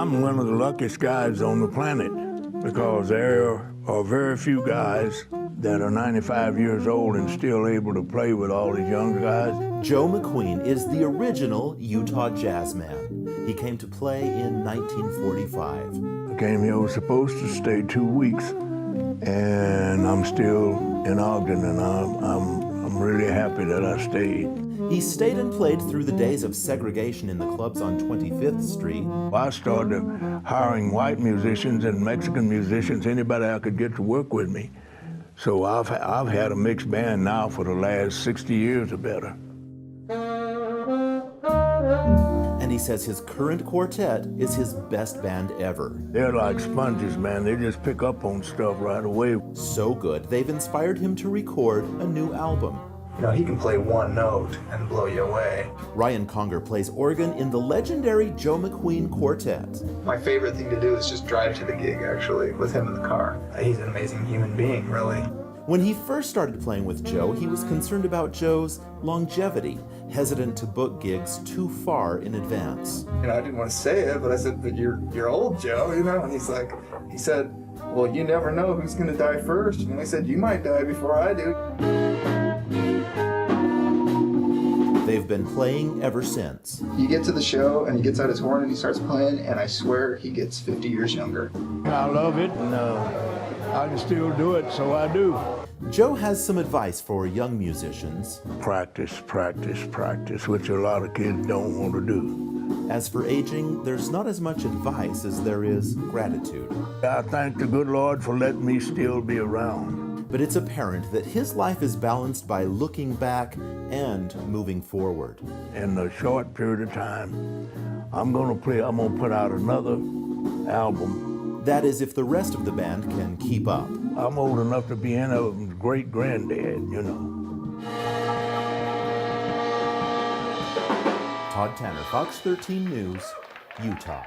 I'm one of the luckiest guys on the planet because there are very few guys that are 95 years old and still able to play with all these younger guys. Joe McQueen is the original Utah jazz man. He came to play in 1945. I came here, was supposed to stay 2 weeks, and I'm still in Ogden, and I'm really happy that I stayed. He stayed and played through the days of segregation in the clubs on 25th Street. I started hiring white musicians and Mexican musicians, anybody I could get to work with me. So I've had a mixed band now for the last 60 years or better. And he says his current quartet is his best band ever. They're like sponges, man. They just pick up on stuff right away. So good, they've inspired him to record a new album. You know, he can play one note and blow you away. Ryan Conger plays organ in the legendary Joe McQueen Quartet. My favorite thing to do is just drive to the gig, actually, with him in the car. He's an amazing human being, really. When he first started playing with Joe, he was concerned about Joe's longevity, hesitant to book gigs too far in advance. You know, I didn't want to say it, but I said, but you're old, Joe, you know? And he said, well, you never know who's going to die first. And I said, you might die before I do. They've been playing ever since. You get to the show, and he gets out his horn, and he starts playing, and I swear he gets 50 years younger. I love it, and I can still do it, so I do. Joe has some advice for young musicians. Practice, practice, practice, which a lot of kids don't want to do. As for aging, there's not as much advice as there is gratitude. I thank the good Lord for letting me still be around. But it's apparent that his life is balanced by looking back and moving forward. In a short period of time, I'm gonna put out another album. That is, if the rest of the band can keep up. I'm old enough to be in a great-granddad, you know. Todd Tanner, Fox 13 News, Utah.